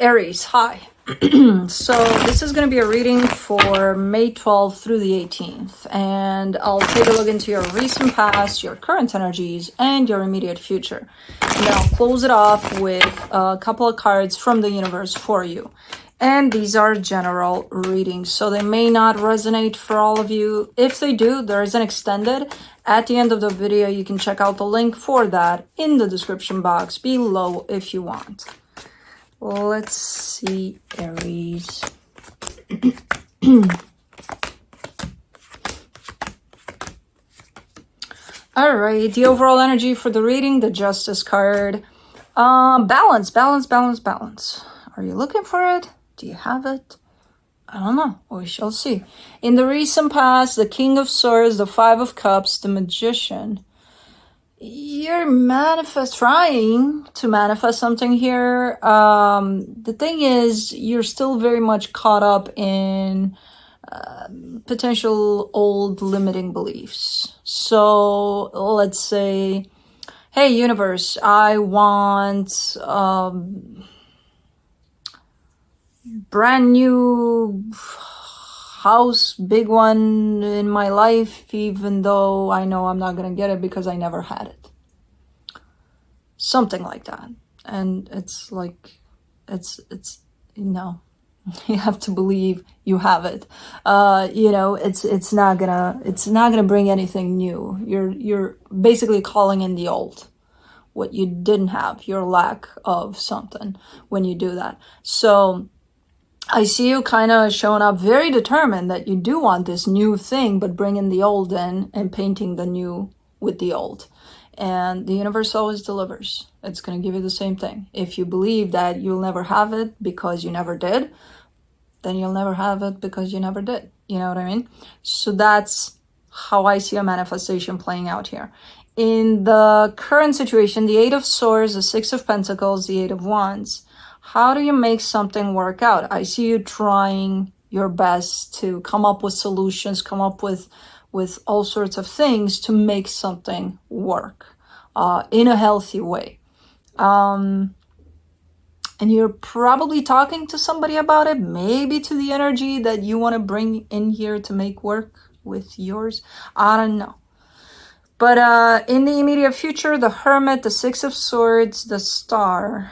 Aries, hi. So this is going to be a reading for May 12th through the 18th, and I'll take a look into your recent past, your current energies, and your immediate future. And then I'll close it off with a couple of cards from the universe for you. And these are general readings, so they may not resonate for all of you. If they do, there is an extended. At the end of the video, you can check out the link for that in the description box below if you want. Let's see, Aries. All right, the overall energy for the reading, the Justice card. Balance. Are you looking for it? Do you have it? I don't know. We shall see. In the recent past, the King of Swords, the Five of Cups, the Magician. You're trying to manifest something here. The thing is, you're still very much caught up in potential old limiting beliefs. So let's say, hey, universe, I want brand new house, big one in my life, even though I know I'm not gonna get it because I never had it. Something like that. And it's like, it's you have to believe you have it. It's not gonna bring anything new. You're basically calling in the old, what you didn't have, your lack of something when you do that. So I see you kind of showing up very determined that you do want this new thing, but bringing the old in and painting the new with the old. And the universe always delivers. It's going to give you the same thing. If you believe that you'll never have it because you never did, then you'll never have it because you never did. You know what I mean? So that's how I see a manifestation playing out here. In the current situation, the Eight of Swords, the Six of Pentacles, the Eight of Wands. How do you make something work out? I see you trying your best to come up with solutions, come up with all sorts of things to make something work in a healthy way. And you're probably talking to somebody about it, maybe to the energy that you want to bring in here to make work with yours. I don't know. But in the immediate future, the Hermit, the Six of Swords, the Star.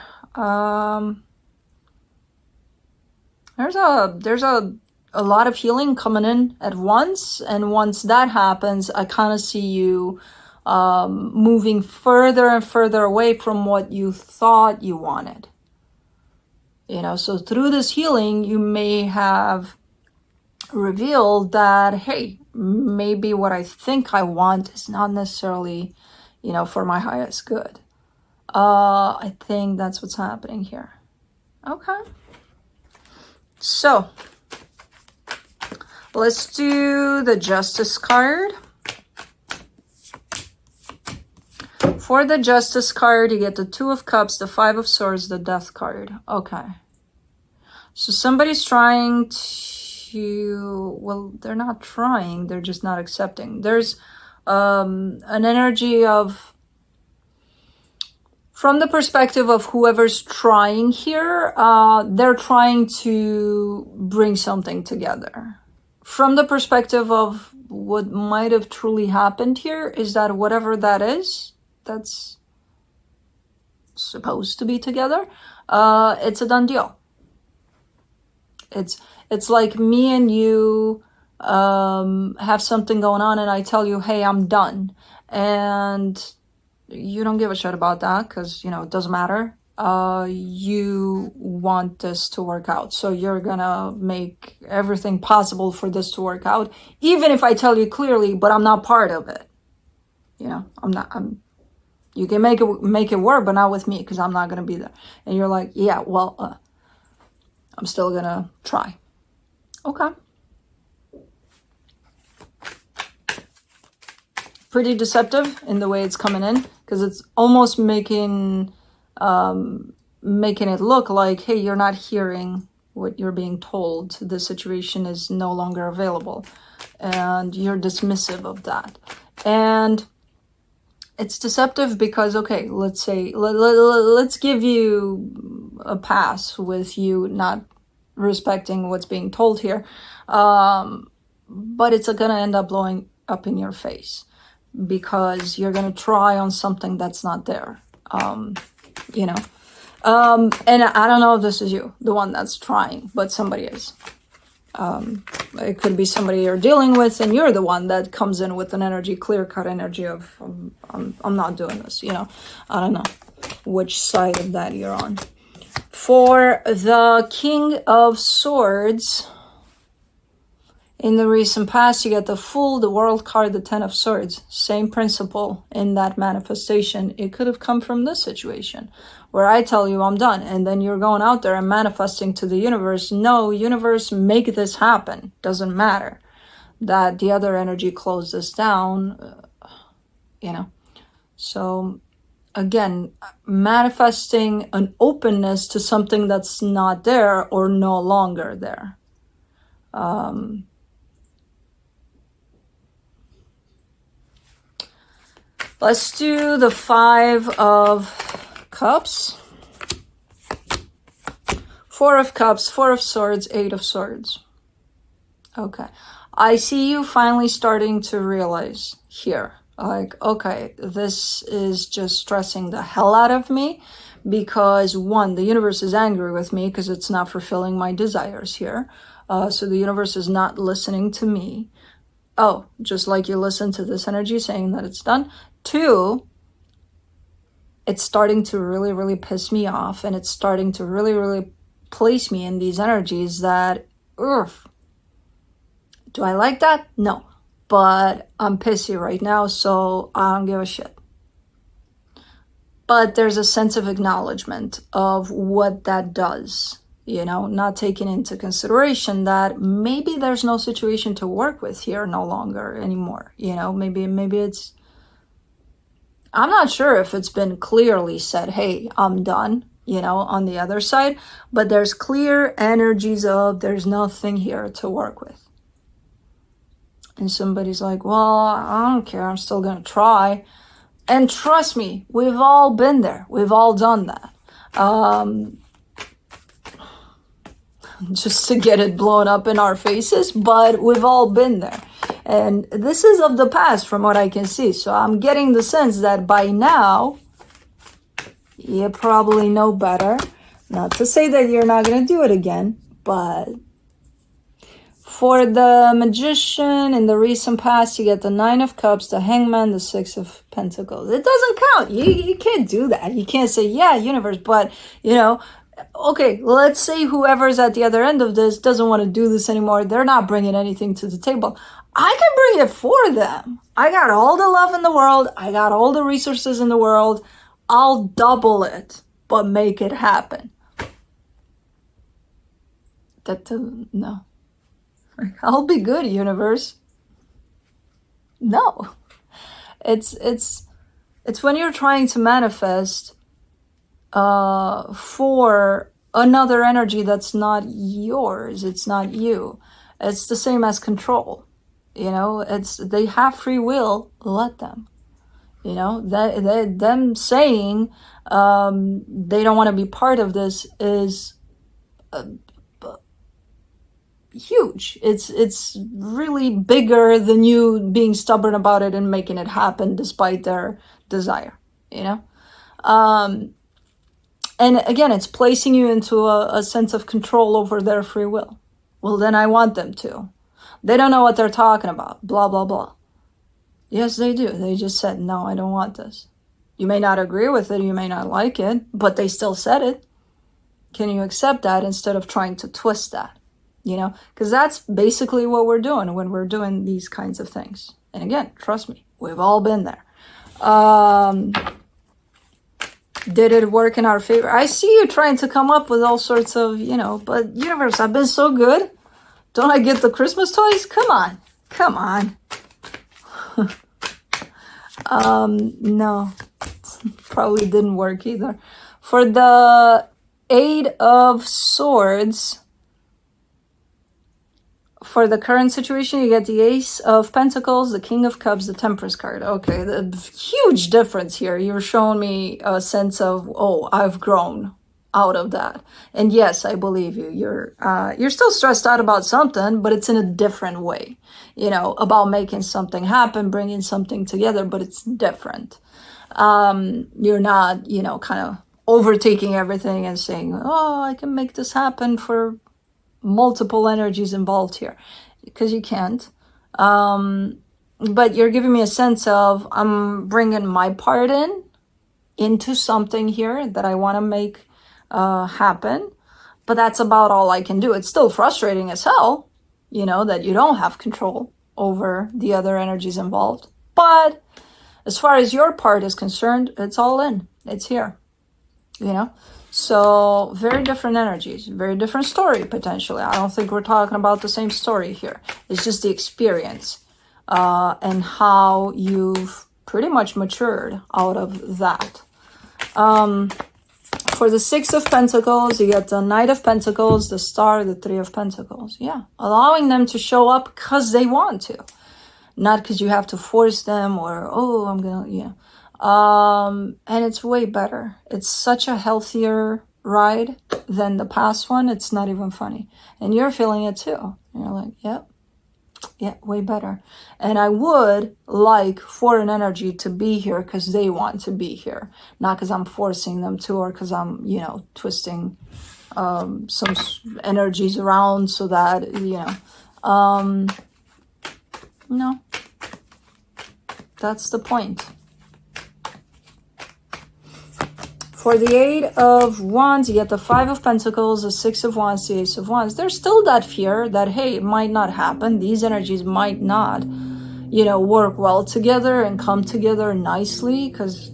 There's a lot of healing coming in at once, and once that happens, I kind of see you moving further and further away from what you thought you wanted. So through this healing, you may have revealed that, hey, maybe what I think I want is not necessarily, for my highest good. I think that's what's happening here. Okay. So, let's do the Justice card. For the Justice card, you get the Two of Cups, the Five of Swords, the Death card. Okay. So somebody's trying to, well, they're not trying, they're just not accepting. There's an energy of, from the perspective of whoever's trying here, they're trying to bring something together. From the perspective of what might have truly happened here is that whatever that is, that's supposed to be together, it's a done deal. It's like me and you have something going on and I tell you, hey, I'm done. And you don't give a shit about that because, it doesn't matter. You want this to work out. So you're gonna make everything possible for this to work out. Even if I tell you clearly, but I'm not part of it. You can make it work, but not with me because I'm not gonna be there. And you're like, yeah, well, I'm still gonna try. Okay. Pretty deceptive in the way it's coming in because it's almost making it look like, hey, you're not hearing what you're being told. The situation is no longer available and you're dismissive of that. And it's deceptive because, okay, let's say, let's give you a pass with you not respecting what's being told here. But it's going to end up blowing up in your face because you're going to try on something that's not there. You know, and I don't know if this is you, the one that's trying, but somebody is. It could be somebody you're dealing with and you're the one that comes in with an energy, clear-cut energy of I'm not doing this, you know. I don't know which side of that you're on. For the King of Swords, in the recent past, you get the Fool, the World card, the Ten of Swords. Same principle in that manifestation. It could have come from this situation where I tell you I'm done, and then you're going out there and manifesting to the universe. No, universe, make this happen. Doesn't matter that the other energy closed this down, you know. So again, manifesting an openness to something that's not there or no longer there. Let's do the Five of Cups. Four of Cups, Four of Swords, Eight of Swords. Okay. I see you finally starting to realize here, like, okay, this is just stressing the hell out of me because, one, the universe is angry with me because it's not fulfilling my desires here. So the universe is not listening to me. Oh, just like you listen to this energy saying that it's done. Two, it's starting to really, really piss me off, and it's starting to really, really place me in these energies that, ugh. Do I like that? No. But I'm pissy right now, so I don't give a shit. But there's a sense of acknowledgement of what that does, you know, not taking into consideration that maybe there's no situation to work with here no longer anymore. You know, maybe it's, I'm not sure if it's been clearly said, hey, I'm done, you know, on the other side, but there's clear energies of there's nothing here to work with. And somebody's like, well, I don't care, I'm still going to try. And trust me, we've all been there. We've all done that. Just to get it blown up in our faces, but we've all been there. And this is of the past from what I can see. So I'm getting the sense that by now, you probably know better. Not to say that you're not going to do it again, but for the Magician, in the recent past, you get the Nine of Cups, the Hangman, the Six of Pentacles. It doesn't count. You can't do that. You can't say, yeah, universe, but, you know, okay, let's say whoever's at the other end of this doesn't want to do this anymore. They're not bringing anything to the table. I can bring it for them. I got all the love in the world. I got all the resources in the world. I'll double it, but make it happen. No. I'll be good, universe. No. It's when you're trying to manifest for another energy that's not yours. It's not you. It's the same as control. You know, they have free will, let them. You know, them saying they don't want to be part of this is huge. It's really bigger than you being stubborn about it and making it happen despite their desire, you know? And again, it's placing you into a sense of control over their free will. Well, then I want them to. They don't know what they're talking about, blah, blah, blah. Yes, they do. They just said, no, I don't want this. You may not agree with it, you may not like it, but they still said it. Can you accept that instead of trying to twist that? You know, because that's basically what we're doing when we're doing these kinds of things. And again, trust me, we've all been there. Did it work in our favor? I see you trying to come up with all sorts of, you know, but universe, I've been so good. Don't I get the Christmas toys? Come on. Come on. No, probably didn't work either. For the Eight of Swords, For the current situation, you get the Ace of Pentacles, the King of Cups, the Temperance card. Okay, the huge difference here. You're showing me a sense of, oh, I've grown out of that. And yes, I believe you. You're still stressed out about something, but it's in a different way. You know, about making something happen, bringing something together, but it's different. You're not, you know, kind of overtaking everything and saying, oh, I can make this happen for multiple energies involved here, because you can't. But you're giving me a sense of, I'm bringing my part into something here that I want to make happen, but that's about all I can do. It's still frustrating as hell, you know, that you don't have control over the other energies involved. But as far as your part is concerned, it's all in. It's here, you know. So very different energies, very different story potentially. I don't think we're talking about the same story here. It's just the experience and how you've pretty much matured out of that. For the Six of Pentacles, you get the Knight of Pentacles, the Star, the Three of Pentacles. Yeah, allowing them to show up because they want to. Not because you have to force them or, oh, I'm going to, yeah. And it's way better. It's such a healthier ride than the past one. It's not even funny. And you're feeling it too. And you're like, yep. Yeah, way better. And I would like foreign energy to be here because they want to be here. Not because I'm forcing them to, or because I'm, you know, twisting some energies around so that, you know. No. That's the point. For the Eight of Wands, you get the Five of Pentacles, the Six of Wands, the Ace of Wands. There's still that fear that, hey, it might not happen. These energies might not, you know, work well together and come together nicely, because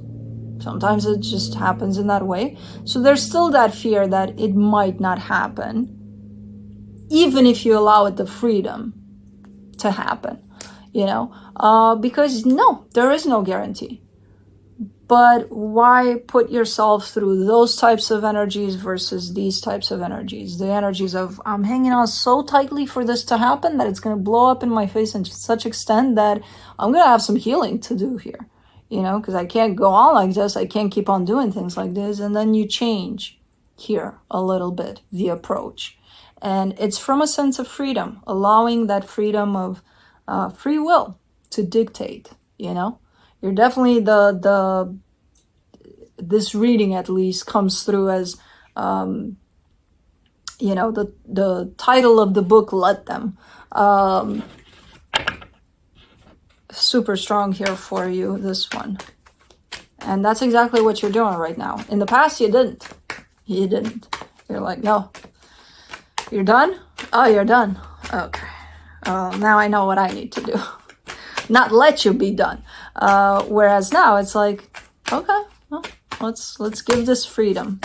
sometimes it just happens in that way. So there's still that fear that it might not happen, even if you allow it the freedom to happen, you know, because no, there is no guarantee. But why put yourself through those types of energies versus these types of energies? The energies of, I'm hanging on so tightly for this to happen that it's going to blow up in my face in such extent that I'm going to have some healing to do here, you know, because I can't go on like this. I can't keep on doing things like this. And then you change here a little bit, the approach. And it's from a sense of freedom, allowing that freedom of free will to dictate, you know. You're definitely this reading at least comes through as, you know, the title of the book, Let Them. Super strong here for you, this one. And that's exactly what you're doing right now. In the past, you didn't. You didn't. You're like, no. You're done? Oh, you're done. Okay. Now I know what I need to do. Not let you be done. Whereas now it's like, okay, well, let's give this freedom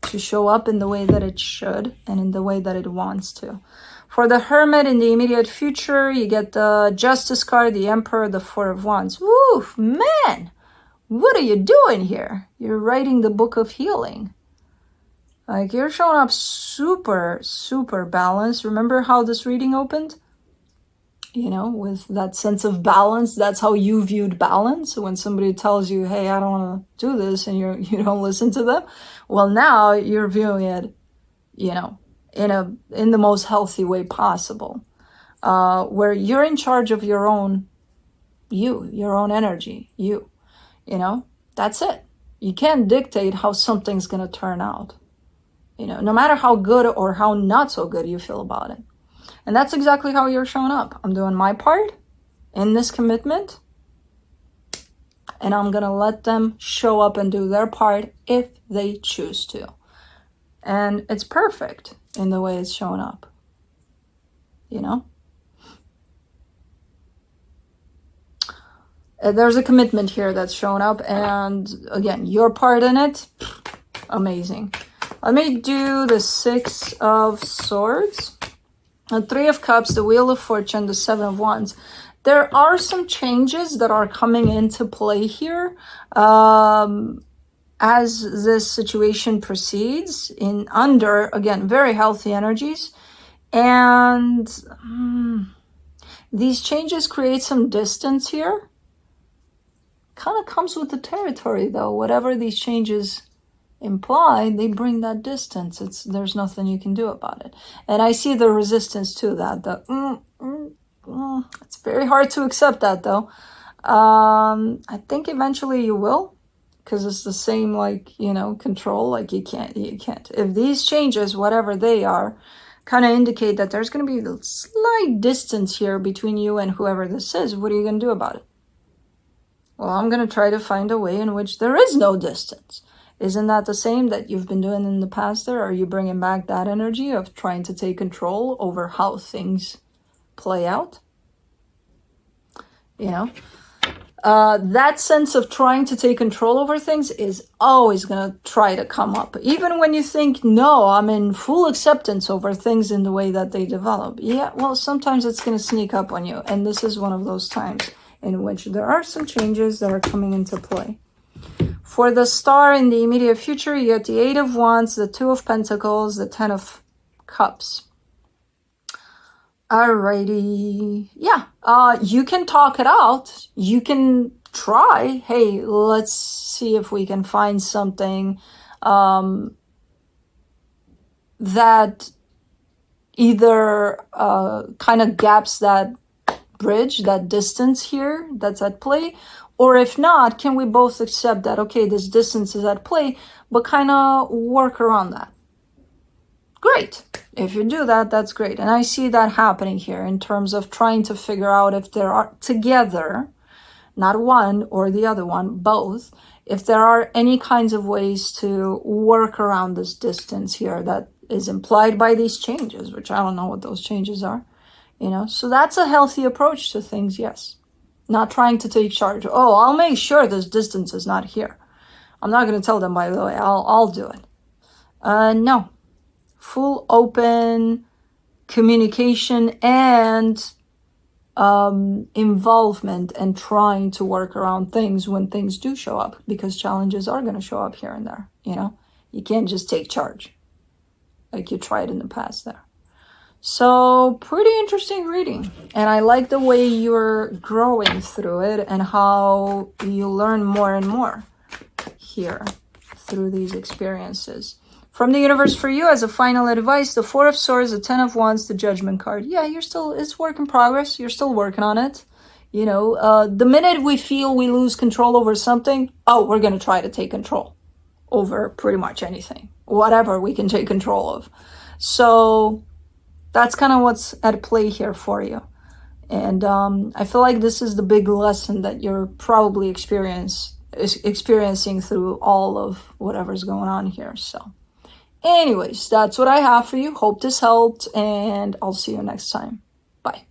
to show up in the way that it should and in the way that it wants to. For the Hermit, in the immediate future, you get the Justice card, the Emperor, the Four of Wands. Woo, man, what are you doing here? You're writing the book of healing. Like, you're showing up super, super balanced. Remember how this reading opened? You know, with that sense of balance. That's how you viewed balance. When somebody tells you, hey, I don't want to do this, and you don't listen to them. Well, now you're viewing it, you know, in the most healthy way possible, where you're in charge of your own your own energy, you know, that's it. You can't dictate how something's going to turn out, you know, no matter how good or how not so good you feel about it. And that's exactly how you're showing up. I'm doing my part in this commitment, and I'm going to let them show up and do their part if they choose to. And it's perfect in the way it's showing up, you know? There's a commitment here that's showing up, and again, your part in it, amazing. Let me do the Six of Swords. The Three of Cups, the Wheel of Fortune, the Seven of Wands. There are some changes that are coming into play here as this situation proceeds, in under, again, very healthy energies. And these changes create some distance here. Kind of comes with the territory, though. Whatever these changes imply, they bring that distance. There's nothing you can do about it. And I see the resistance to that. It's very hard to accept that, though. I think eventually you will, because it's the same, like, control. Like, you can't. If these changes, whatever they are, kind of indicate that there's going to be a slight distance here between you and whoever this is, what are you going to do about it? Well, I'm going to try to find a way in which there is no distance. Isn't that the same that you've been doing in the past there? Are you bringing back that energy of trying to take control over how things play out? That sense of trying to take control over things is always going to try to come up. Even when you think, no, I'm in full acceptance over things in the way that they develop. Yeah, well, sometimes it's going to sneak up on you. And this is one of those times in which there are some changes that are coming into play. For the star in the immediate future, you get the 8 of Wands, the 2 of Pentacles, the 10 of Cups. Alrighty. Yeah. You can talk it out. You can try. Hey, let's see if we can find something that either kind of gaps that bridge, that distance here that's at play, or if not, can we both accept that, okay, this distance is at play, but kind of work around that? Great. If you do that, that's great. And I see that happening here in terms of trying to figure out if there are together, not one or the other one, both, if there are any kinds of ways to work around this distance here that is implied by these changes, which I don't know what those changes are, So that's a healthy approach to things, yes. Not trying to take charge. Oh, I'll make sure this distance is not here. I'm not going to tell them, by the way. I'll do it. No. Full open communication and involvement and trying to work around things when things do show up, because challenges are going to show up here and there. You can't just take charge like you tried in the past there. So pretty interesting reading, and I like the way you're growing through it and how you learn more and more here through these experiences. From the universe for you, as a final advice, the 4 of Swords, the 10 of Wands, the Judgment card. Yeah, it's work in progress. You're still working on it. The minute we feel we lose control over something, we're going to try to take control over pretty much anything, whatever we can take control of. So that's kind of what's at play here for you. And I feel like this is the big lesson that you're probably experiencing through all of whatever's going on here. So anyways, that's what I have for you. Hope this helped, and I'll see you next time. Bye.